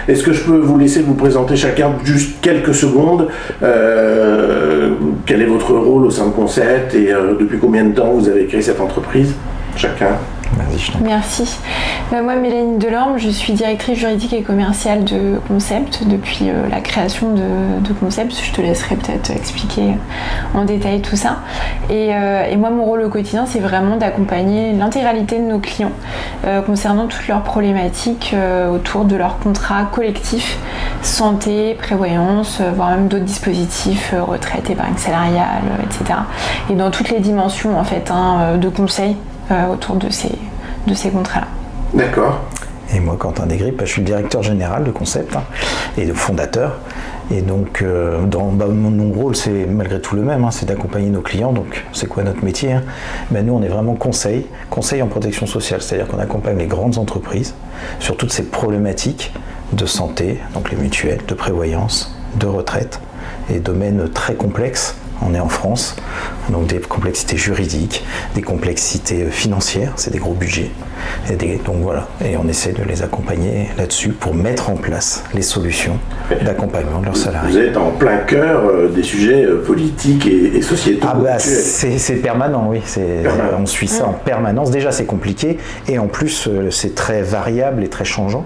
Est-ce que je peux vous laisser vous présenter chacun juste quelques secondes quel est votre rôle au sein de Concept et depuis combien de temps vous avez créé cette entreprise, chacun? Merci. Moi, Mélanie Delorme, je suis directrice juridique et commerciale de Concept depuis la création de Concept. Je te laisserai peut-être expliquer en détail tout ça. Et moi, mon rôle au quotidien, c'est vraiment d'accompagner l'intégralité de nos clients concernant toutes leurs problématiques autour de leurs contrats collectifs, santé, prévoyance, voire même d'autres dispositifs, retraite, épargne salariale, etc. Et dans toutes les dimensions en fait, de conseil autour de ces contrats-là. D'accord. Et moi, Quentin Desgrippes, je suis le directeur général de Concept et le fondateur. Et donc, mon rôle, c'est malgré tout le même, c'est d'accompagner nos clients. Donc, c'est quoi notre métier? Nous, on est vraiment conseil en protection sociale. C'est-à-dire qu'on accompagne les grandes entreprises sur toutes ces problématiques de santé, donc les mutuelles, de prévoyance, de retraite, et domaines très complexes. On est en France, donc des complexités juridiques, des complexités financières, c'est des gros budgets. Donc voilà, et on essaie de les accompagner là-dessus pour mettre en place les solutions d'accompagnement de leurs salariés. Vous êtes en plein cœur des sujets politiques et sociétaux. C'est permanent, oui. On suit ça en permanence. Déjà, c'est compliqué, et en plus, c'est très variable et très changeant.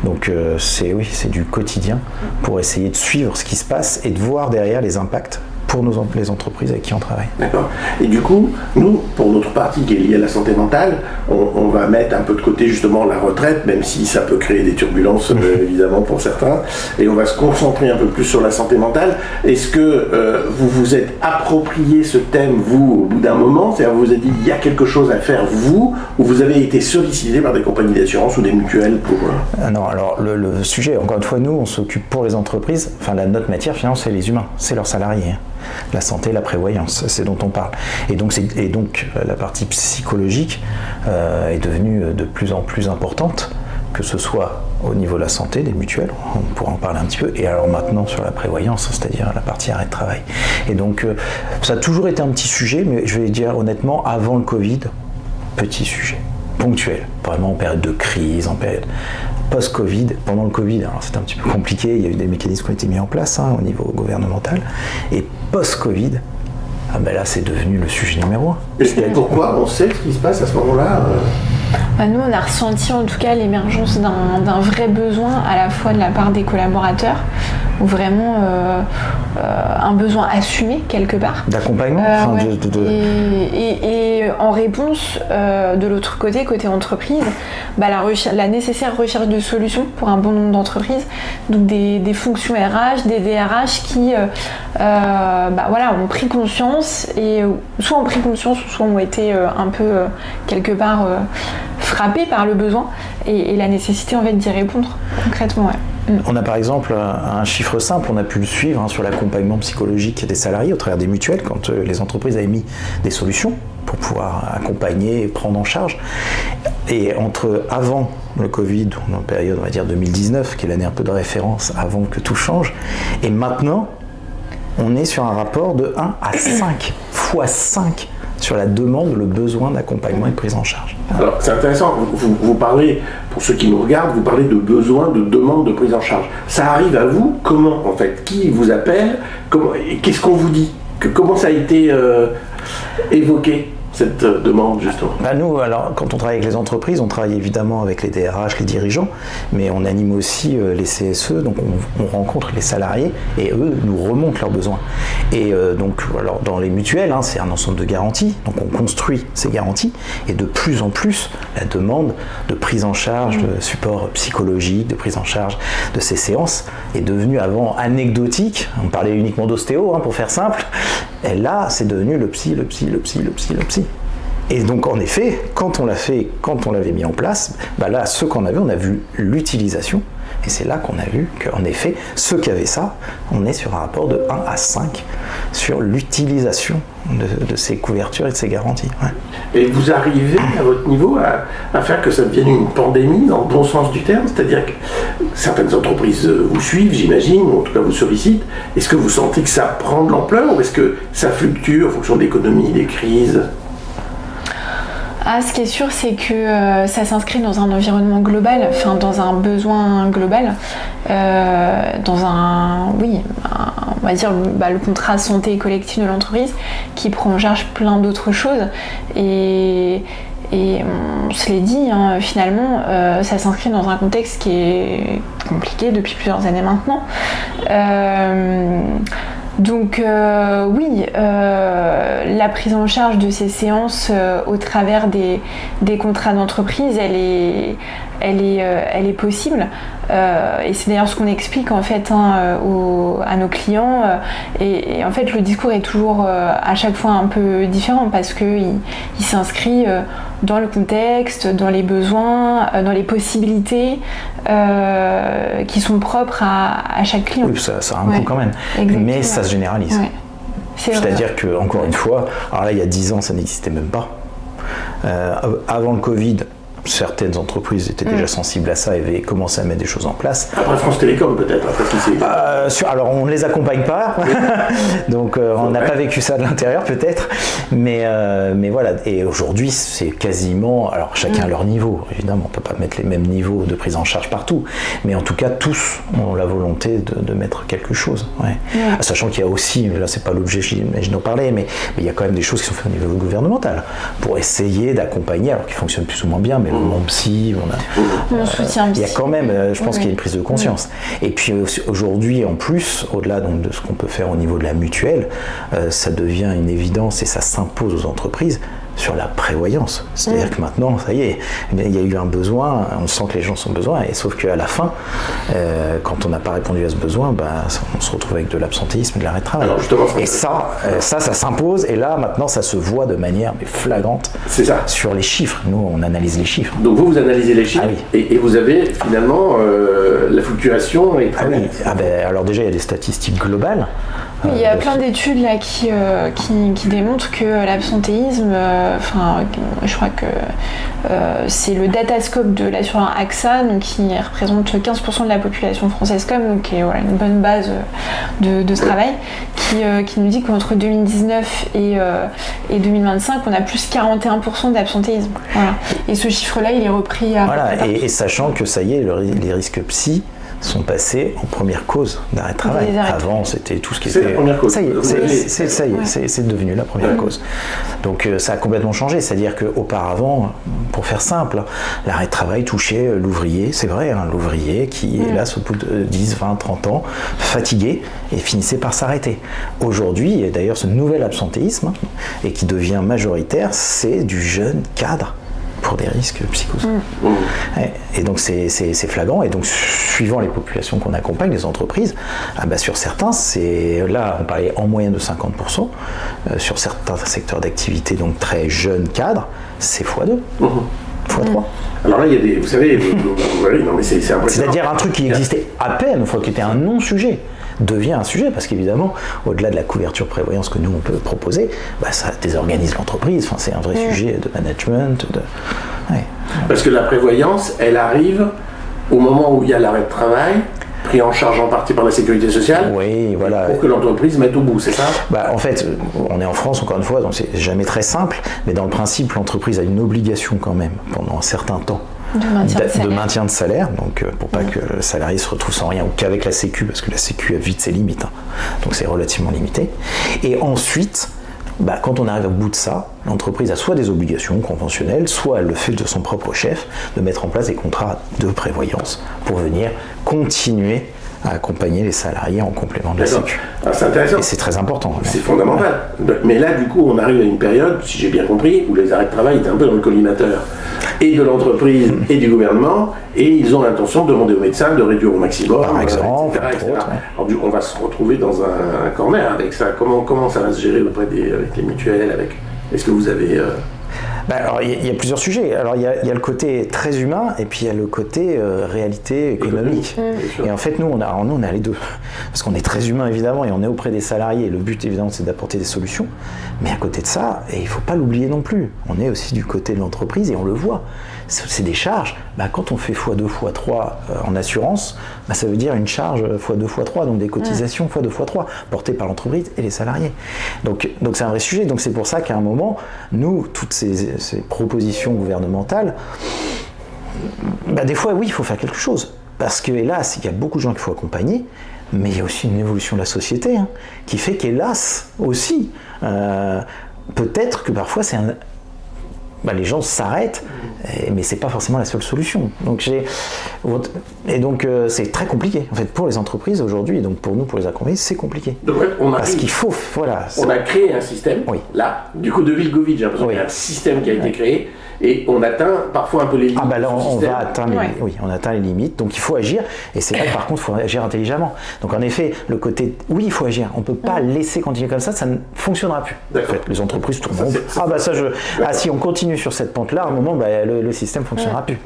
Donc c'est du quotidien pour essayer de suivre ce qui se passe et de voir derrière les impacts pour les entreprises avec qui on travaille. D'accord. Et du coup, nous, pour notre partie qui est liée à la santé mentale, on va mettre un peu de côté justement la retraite, même si ça peut créer des turbulences évidemment pour certains, et on va se concentrer un peu plus sur la santé mentale. Est-ce que vous vous êtes approprié ce thème, vous, au bout d'un moment, c'est-à-dire vous vous êtes dit, il y a quelque chose à faire, vous, ou vous avez été sollicité par des compagnies d'assurance ou des mutuelles pour... Non, alors le sujet, encore une fois, nous, on s'occupe pour les entreprises, notre matière, finalement, c'est les humains, c'est leurs salariés. La santé, la prévoyance, c'est dont on parle. Et donc la partie psychologique est devenue de plus en plus importante, que ce soit au niveau de la santé, des mutuelles, on pourra en parler un petit peu, et alors maintenant sur la prévoyance, c'est-à-dire la partie arrêt de travail. Et donc ça a toujours été un petit sujet, mais je vais dire honnêtement, avant le Covid, petit sujet, ponctuel, vraiment en période de crise, en période post-Covid, pendant le Covid, alors c'était un petit peu compliqué, il y a eu des mécanismes qui ont été mis en place au niveau gouvernemental, et post-Covid, là c'est devenu le sujet numéro 1. Et pourquoi? On sait ce qui se passe à ce moment-là Nous, on a ressenti en tout cas l'émergence d'un vrai besoin à la fois de la part des collaborateurs, ou vraiment un besoin assumé quelque part. D'accompagnement Et en réponse, de l'autre côté entreprise, la nécessaire recherche de solutions pour un bon nombre d'entreprises, donc des fonctions RH, des DRH qui ont pris conscience, et soit ont pris conscience, soit ont été un peu quelque part frappés par le besoin et la nécessité en fait d'y répondre concrètement. Ouais. On a par exemple un chiffre simple, on a pu le suivre sur l'accompagnement psychologique des salariés au travers des mutuelles quand les entreprises avaient mis des solutions pour pouvoir accompagner et prendre en charge. Et entre avant le Covid, en période on va dire 2019, qui est l'année un peu de référence avant que tout change, et maintenant on est sur un rapport de 1 à 5, fois 5 sur la demande, le besoin d'accompagnement et de prise en charge. Alors c'est intéressant, vous parlez, pour ceux qui nous regardent, vous parlez de besoin, de demande de prise en charge. Ça arrive à vous comment en fait? Qui vous appelle? Qu'est-ce qu'on vous dit? Comment ça a été évoqué, cette demande justement? Nous, alors, quand on travaille avec les entreprises, on travaille évidemment avec les DRH, les dirigeants, mais on anime aussi les CSE, donc on rencontre les salariés et eux nous remontent leurs besoins. Et donc, alors, dans les mutuelles, c'est un ensemble de garanties, donc on construit ces garanties, et de plus en plus, la demande de prise en charge, de support psychologique, de prise en charge de ces séances est devenue avant anecdotique. On parlait uniquement d'ostéo, pour faire simple, et là, c'est devenu le psy. Et donc en effet, quand on l'avait mis en place, là, ceux qu'on avait, on a vu l'utilisation, et c'est là qu'on a vu qu'en effet, ceux qui avaient ça, on est sur un rapport de 1 à 5 sur l'utilisation de ces couvertures et de ces garanties. Ouais. Et vous arrivez à votre niveau à faire que ça devienne une pandémie dans le bon sens du terme, c'est-à-dire que certaines entreprises vous suivent, j'imagine, ou en tout cas vous sollicitent. Est-ce que vous sentez que ça prend de l'ampleur ou est-ce que ça fluctue en fonction de l'économie, des crises ? Ce qui est sûr, c'est que ça s'inscrit dans un environnement global, enfin dans un besoin global, dans on va dire le contrat santé collective de l'entreprise qui prend en charge plein d'autres choses. Et on se l'est dit, finalement, ça s'inscrit dans un contexte qui est compliqué depuis plusieurs années maintenant. Donc la prise en charge de ces séances au travers des contrats d'entreprise, elle est possible. Et c'est d'ailleurs ce qu'on explique en fait à nos clients. Et en fait, le discours est toujours à chaque fois un peu différent parce qu'il s'inscrit dans le contexte, dans les besoins, dans les possibilités qui sont propres à chaque client. Oui, ça a un coût quand même. Exactement. Mais ça se généralise. Ouais. C'est-à-dire que, encore une fois, alors là, il y a 10 ans, ça n'existait même pas. Avant le Covid, certaines entreprises étaient déjà sensibles à ça et avaient commencé à mettre des choses en place. Après France Télécom peut-être, alors on ne les accompagne pas, donc on n'a pas vécu ça de l'intérieur peut-être, mais voilà. Et aujourd'hui c'est quasiment, alors chacun à leur niveau, évidemment on ne peut pas mettre les mêmes niveaux de prise en charge partout, mais en tout cas tous ont la volonté de mettre quelque chose. Ouais. Sachant qu'il y a aussi, là c'est pas l'objet j'imagine d'en parler, mais il y a quand même des choses qui sont faites au niveau gouvernemental pour essayer d'accompagner, alors qui fonctionnent plus ou moins bien, mais mon psy, mon soutien psy. Il y a quand même, je pense qu'il y a une prise de conscience. Et puis aujourd'hui, en plus, au-delà donc, de ce qu'on peut faire au niveau de la mutuelle, ça devient une évidence et ça s'impose aux entreprises sur la prévoyance. C'est-à-dire que maintenant, ça y est, il y a eu un besoin, on sent que les gens ont besoin, et sauf qu'à la fin, quand on n'a pas répondu à ce besoin, on se retrouve avec de l'absentéisme et de l'arrêt de travail. Et ça s'impose, et là, maintenant, ça se voit de manière flagrante sur les chiffres. Nous, on analyse les chiffres. Donc vous analysez les chiffres, et vous avez finalement la fluctuation est très nette. Alors déjà, il y a des statistiques globales. Il y a plein d'études là qui démontrent que l'absentéisme, je crois que c'est le datascope de l'assureur AXA, donc qui représente 15% de la population française donc qui est une bonne base de ce travail, qui nous dit qu'entre 2019 et 2025, on a plus 41% d'absentéisme. Voilà. Et ce chiffre-là, il est repris à... Voilà, et sachant que ça y est, les risques psy sont passés en première cause d'arrêt de travail. Avant, c'était tout ce qui était... C'est la première cause. Ça y est, c'est devenu la première cause. Donc ça a complètement changé. C'est-à-dire qu'auparavant, pour faire simple, l'arrêt de travail touchait l'ouvrier, c'est vrai, l'ouvrier qui, hélas, au bout de 10, 20, 30 ans, fatigué et finissait par s'arrêter. Aujourd'hui, et d'ailleurs ce nouvel absentéisme, et qui devient majoritaire, c'est du jeune cadre pour des risques psychosociaux. Et donc c'est flagrant, et donc suivant les populations qu'on accompagne, les entreprises, sur certains, là on parlait en moyenne de 50%, sur certains secteurs d'activité, donc très jeunes cadres, c'est x2, x3. Alors là, il y a des, vous savez, non mais c'est impressionnant. C'est-à-dire un truc qui existait à peine, qui était un non-sujet, devient un sujet, parce qu'évidemment, au-delà de la couverture prévoyance que nous on peut proposer, ça désorganise l'entreprise, c'est un vrai sujet de management. Parce que la prévoyance, elle arrive au moment où il y a l'arrêt de travail, pris en charge en partie par la sécurité sociale, pour que l'entreprise mette au bout, c'est ça ? En fait, on est en France, encore une fois, donc c'est jamais très simple, mais dans le principe, l'entreprise a une obligation quand même, pendant un certain temps, de maintien de salaire, donc pour pas que le salarié se retrouve sans rien, ou qu'avec la Sécu, parce que la Sécu a vite ses limites, donc c'est relativement limité. Et ensuite, quand on arrive au bout de ça, l'entreprise a soit des obligations conventionnelles, soit elle le fait de son propre chef, de mettre en place des contrats de prévoyance pour venir continuer à accompagner les salariés en complément de la Sécu. C'est intéressant. Et c'est très important. C'est fondamental. Mais là, du coup, on arrive à une période, si j'ai bien compris, où les arrêts de travail étaient un peu dans le collimateur et de l'entreprise et du gouvernement, et ils ont l'intention de demander aux médecins de réduire au maximum, par exemple, etc. Alors, on va se retrouver dans un corner avec ça. Comment ça va se gérer avec les mutuelles, Est-ce que vous avez... Alors, il y a plusieurs sujets. Alors, il y a le côté très humain, et puis il y a le côté réalité économique. Et en fait, nous, on a les deux. Parce qu'on est très humain, évidemment, et on est auprès des salariés. Le but, évidemment, c'est d'apporter des solutions. Mais à côté de ça, et il ne faut pas l'oublier non plus, on est aussi du côté de l'entreprise, et on le voit. c'est des charges. Quand on fait x2, x3 en assurance, ça veut dire une charge x2, x3, donc des cotisations x2, x3, portées par l'entreprise et les salariés. Donc c'est un vrai sujet. Donc c'est pour ça qu'à un moment, nous, toutes ces propositions gouvernementales, des fois, oui, il faut faire quelque chose. Parce que, hélas, il y a beaucoup de gens qu'il faut accompagner, mais il y a aussi une évolution de la société qui fait qu'hélas, aussi, peut-être que parfois, les gens s'arrêtent, mais c'est pas forcément la seule solution. Donc c'est très compliqué. En fait, pour les entreprises aujourd'hui, et donc pour nous, pour les accompagner, c'est compliqué. Donc, parce qu'il faut, on a créé un système, là, du coup de Vilgovic, j'ai l'impression qu'il y a un système qui a été créé, et on atteint parfois un peu les limites. Là, on va atteindre on atteint les limites, donc il faut agir, et c'est vrai que par contre, il faut agir intelligemment. Donc en effet, le côté, oui, il faut agir, on ne peut pas laisser continuer comme ça ne fonctionnera plus. En fait, les entreprises tourneront. Si on continue sur cette pente-là, à un moment, le système ne fonctionnera plus.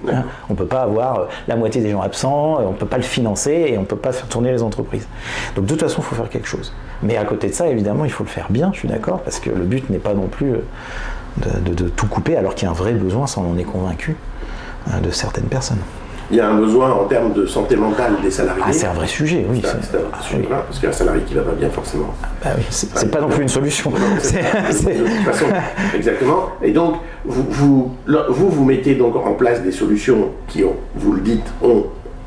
On ne peut pas avoir la moitié des gens absents, on ne peut pas le financer, et on ne peut pas faire tourner les entreprises. Donc de toute façon, il faut faire quelque chose. Mais à côté de ça, évidemment, il faut le faire bien, je suis d'accord, parce que le but n'est pas non plus de tout couper, alors qu'il y a un vrai besoin, ça on en est convaincu, de certaines personnes. Il y a un besoin en termes de santé mentale des salariés. C'est un vrai sujet, oui. C'est un vrai sujet, parce qu'il y a un salarié qui va pas bien forcément. C'est pas non plus une solution. De toute façon, exactement. Et donc, vous mettez donc en place des solutions qui ont, vous le dites, ont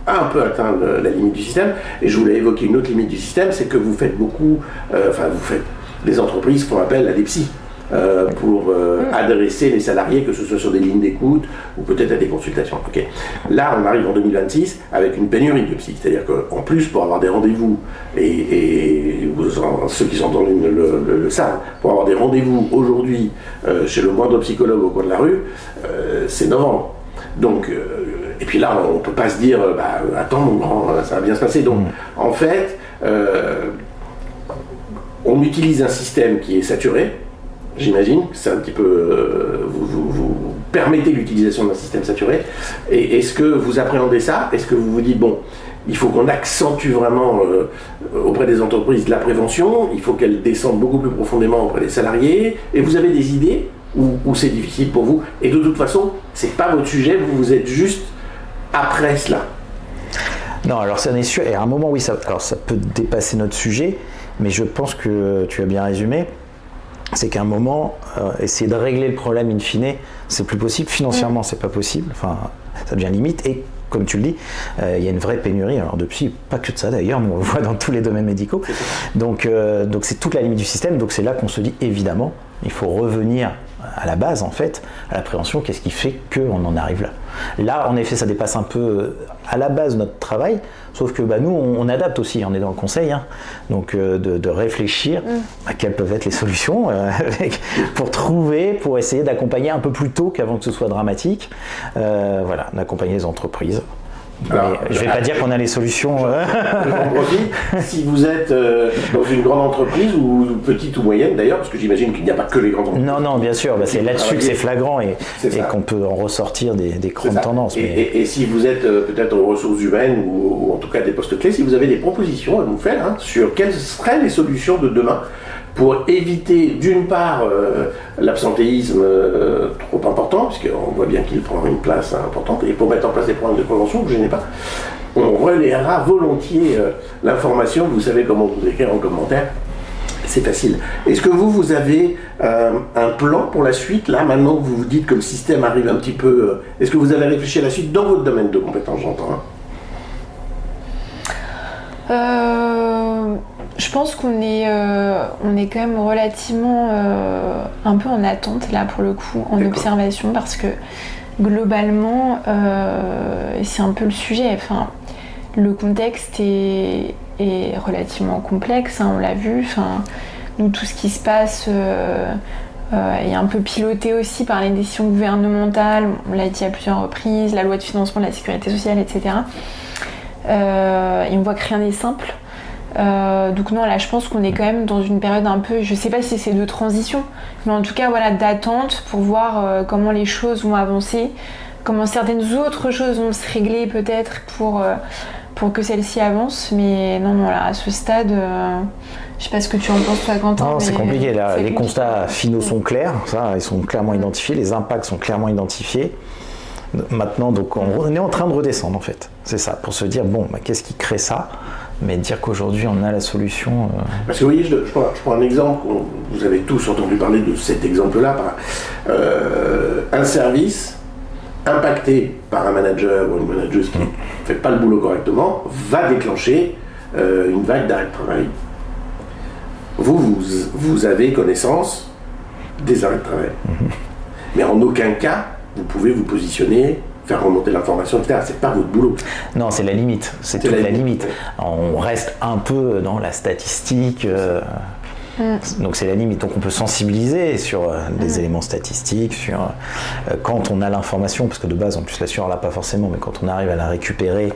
un peu atteint la limite du système. Et je voulais évoquer une autre limite du système, c'est que vous faites beaucoup, les entreprises font appel à des psys. Pour adresser les salariés, que ce soit sur des lignes d'écoute ou peut-être à des consultations. Okay. Là, on arrive en 2026 avec une pénurie de psy. C'est-à-dire qu'en plus, pour avoir des rendez-vous, et ceux qui sont dans le savent, pour avoir des rendez-vous aujourd'hui chez le moindre psychologue au coin de la rue, c'est novembre. Donc, et puis là, on ne peut pas se dire, attends mon grand, ça va bien se passer. Donc, en fait, on utilise un système qui est saturé. J'imagine que c'est un petit peu... vous permettez l'utilisation d'un système saturé. Et est-ce que vous appréhendez ça ? Est-ce que vous vous dites, il faut qu'on accentue vraiment auprès des entreprises la prévention, il faut qu'elle descende beaucoup plus profondément auprès des salariés, et vous avez des idées ou c'est difficile pour vous ? Et de toute façon, c'est pas votre sujet, vous êtes juste après cela. Non, alors ça n'est sûr, et à un moment, oui, ça peut dépasser notre sujet, mais je pense que tu as bien résumé. C'est qu'à un moment, essayer de régler le problème in fine, c'est plus possible. Financièrement, c'est pas possible. Enfin, ça devient limite. Et comme tu le dis, il y a une vraie pénurie. Alors de psy, pas que de ça d'ailleurs, nous on le voit dans tous les domaines médicaux. Donc c'est toute la limite du système. Donc c'est là qu'on se dit évidemment, il faut revenir à la base en fait, à la prévention. Qu'est-ce qui fait qu'on en arrive là ? Là, en effet, ça dépasse un peu à la base notre travail. Sauf que nous, on adapte aussi, on est dans le conseil, donc de réfléchir à quelles peuvent être les solutions pour essayer d'accompagner un peu plus tôt qu'avant que ce soit dramatique, d'accompagner les entreprises. Alors, je ne vais pas dire qu'on a les solutions. J'en profite. Si vous êtes dans une grande entreprise, ou petite ou moyenne d'ailleurs, parce que j'imagine qu'il n'y a pas que les grandes entreprises. Non, bien sûr, c'est là-dessus que c'est flagrant et qu'on peut en ressortir des grandes tendances. Et si vous êtes peut-être aux ressources humaines ou en tout cas des postes clés, si vous avez des propositions à nous faire sur quelles seraient les solutions de demain pour éviter d'une part l'absentéisme trop important, puisqu'on voit bien qu'il prend une place importante, et pour mettre en place des programmes de prévention, vous ne gênez pas, on relaiera volontiers l'information, vous savez comment vous écrire en commentaire, c'est facile. Est-ce que vous avez un plan pour la suite, là maintenant que vous vous dites que le système arrive un petit peu, est-ce que vous avez réfléchi à la suite dans votre domaine de compétences, j'entends Je pense qu'on est quand même relativement un peu en attente là pour le coup, en observation, parce que globalement, c'est un peu le sujet. Le contexte est relativement complexe, on l'a vu. Nous, tout ce qui se passe est un peu piloté aussi par les décisions gouvernementales. On l'a dit à plusieurs reprises, la loi de financement de la sécurité sociale, etc. Et on voit que rien n'est simple. Donc non, là je pense qu'on est quand même dans une période un peu, je sais pas si c'est de transition, mais en tout cas d'attente pour voir comment les choses vont avancer, comment certaines autres choses vont se régler peut-être pour que celles-ci avancent, mais non, là à ce stade, je sais pas ce que tu en penses toi, Quentin. Non, c'est compliqué là, les compliqué. Constats finaux sont clairs, ils sont clairement identifiés, les impacts sont clairement identifiés. Maintenant, donc on est en train de redescendre en fait. C'est ça, pour se dire, bon, qu'est-ce qui crée ça? Mais dire qu'aujourd'hui on a la solution... Parce que vous voyez, je prends un exemple, vous avez tous entendu parler de cet exemple-là, un service impacté par un manager ou une manageuse qui ne fait pas le boulot correctement, va déclencher une vague d'arrêt de travail. Vous avez connaissance des arrêts de travail. Mais en aucun cas, vous pouvez vous positionner, faire remonter l'information, etc. C'est pas votre boulot. Non, c'est la limite. C'est toute la limite. On reste un peu dans la statistique. Donc c'est la limite. Donc on peut sensibiliser sur des éléments statistiques, sur quand on a l'information, parce que de base, en plus l'assureur l'a pas forcément, mais quand on arrive à la récupérer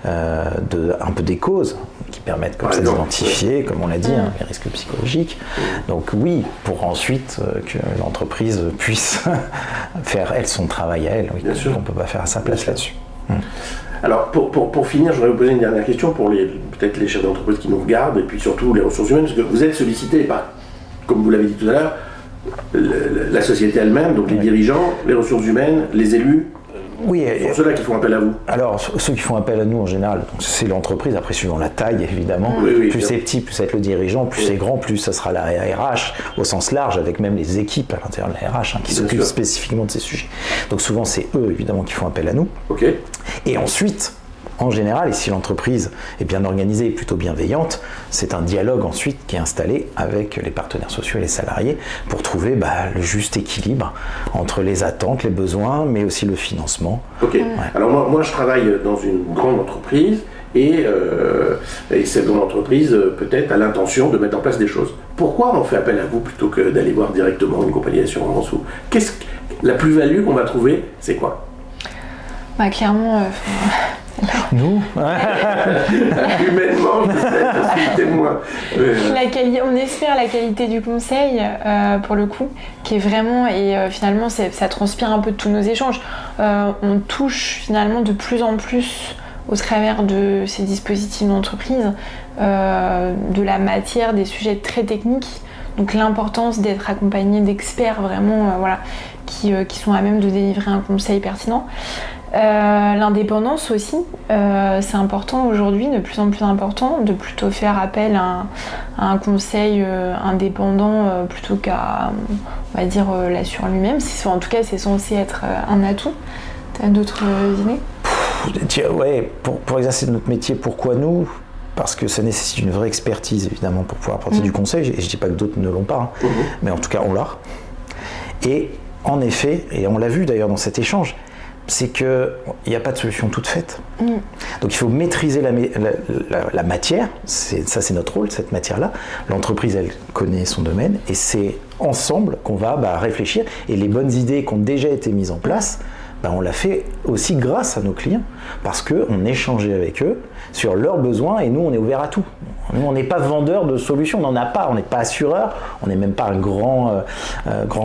un peu des causes qui permettent comme ça d'identifier, comme on l'a dit, les risques psychologiques. Donc oui, pour ensuite que l'entreprise puisse faire elle son travail à elle. Oui, on ne peut pas faire à sa place là-dessus. Alors, pour finir, je voudrais vous poser une dernière question pour peut-être les chefs d'entreprise qui nous regardent, et puis surtout les ressources humaines, parce que vous êtes sollicités par, comme vous l'avez dit tout à l'heure, la société elle-même, donc les dirigeants, les ressources humaines, les élus. Oui, pour ceux-là qui font appel à vous. Alors, ceux qui font appel à nous en général, c'est l'entreprise, après suivant la taille évidemment, plus c'est petit, plus ça va être le dirigeant, plus c'est grand, plus ça sera la RH au sens large, avec même les équipes à l'intérieur de la RH qui s'occupent spécifiquement de ces sujets. Donc souvent c'est eux évidemment qui font appel à nous. Et ensuite, en général, et si l'entreprise est bien organisée et plutôt bienveillante, c'est un dialogue ensuite qui est installé avec les partenaires sociaux et les salariés pour trouver le juste équilibre entre les attentes, les besoins, mais aussi le financement. Alors moi je travaille dans une grande entreprise et cette grande entreprise peut-être a l'intention de mettre en place des choses. Pourquoi on fait appel à vous plutôt que d'aller voir directement une compagnie d'assurance ou la plus-value qu'on va trouver, c'est quoi? Clairement... Nous humainement, je suis témoin. On espère la qualité du conseil, pour le coup, qui est vraiment, et finalement ça transpire un peu de tous nos échanges. On touche finalement de plus en plus au travers de ces dispositifs d'entreprise, de la matière, des sujets très techniques. Donc l'importance d'être accompagné d'experts vraiment qui sont à même de délivrer un conseil pertinent. L'indépendance aussi, c'est important aujourd'hui, de plus en plus important, de plutôt faire appel à un conseil indépendant plutôt qu'à, on va dire, l'assureur lui-même. En tout cas, c'est censé être un atout. Tu as d'autres idées? Ouais, pour exercer notre métier, pourquoi nous? Parce que ça nécessite une vraie expertise, évidemment, pour pouvoir apporter du conseil. Et je ne dis pas que d'autres ne l'ont pas, mais en tout cas, on l'a. Et en effet, et on l'a vu d'ailleurs dans cet échange, c'est qu'il n'y a pas de solution toute faite. Donc il faut maîtriser la matière, ça c'est notre rôle, cette matière-là. L'entreprise, elle connaît son domaine, et c'est ensemble qu'on va réfléchir. Et les bonnes idées qui ont déjà été mises en place, on l'a fait aussi grâce à nos clients, parce qu'on échangeait avec eux sur leurs besoins, et nous on est ouvert à tout. Nous on n'est pas vendeur de solutions, on n'en a pas, on n'est pas assureur, on n'est même pas un grand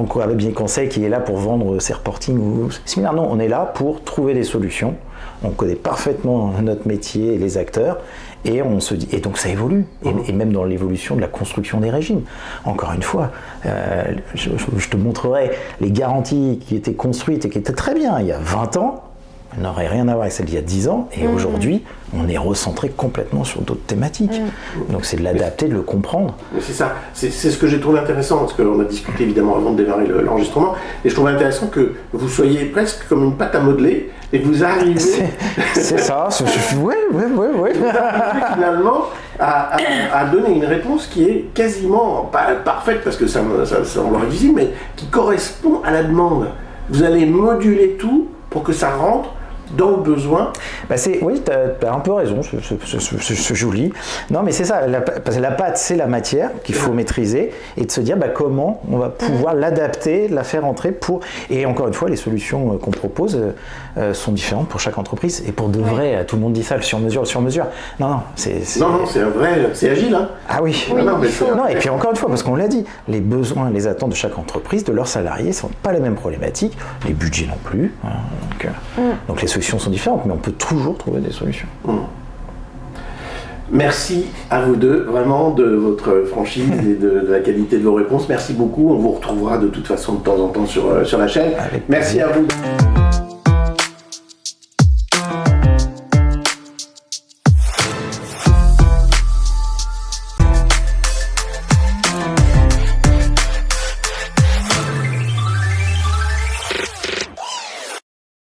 cabinet conseil qui est là pour vendre ses reportings ou similaires. Non, on est là pour trouver des solutions. On connaît parfaitement notre métier et les acteurs, et on se dit, et donc ça évolue, et même dans l'évolution de la construction des régimes. Encore une fois, je te montrerai les garanties qui étaient construites et qui étaient très bien il y a 20 ans, n'aurait rien à voir avec celle d'il y a 10 ans, et aujourd'hui, on est recentré complètement sur d'autres thématiques. Donc c'est de l'adapter, de le comprendre. Mais c'est ça, c'est ce que j'ai trouvé intéressant, parce qu'on a discuté évidemment avant de démarrer l'enregistrement, et je trouve intéressant que vous soyez presque comme une pâte à modeler, et que vous arrivez... C'est ça, oui. Finalement, à donner une réponse qui est quasiment, pas parfaite, parce que ça semble visible, mais qui correspond à la demande. Vous allez moduler tout pour que ça rentre dans le besoin. Oui, tu as un peu raison, c'est joli. Non, mais c'est ça, parce que la pâte, c'est la matière qu'il faut maîtriser, et de se dire comment on va pouvoir l'adapter, la faire entrer pour... Et encore une fois, les solutions qu'on propose sont différentes pour chaque entreprise, et pour de vrai, tout le monde dit ça, le sur-mesure. Non, c'est un vrai... C'est agile, hein. Ah oui. Non, et puis encore une fois, parce qu'on l'a dit, les besoins, les attentes de chaque entreprise, de leurs salariés, ne sont pas les mêmes problématiques, les budgets non plus, donc les solutions sont différentes, mais on peut toujours trouver des solutions. Merci à vous deux, vraiment, de votre franchise et de la qualité de vos réponses. Merci beaucoup. On vous retrouvera de toute façon de temps en temps sur la chaîne. Merci à vous.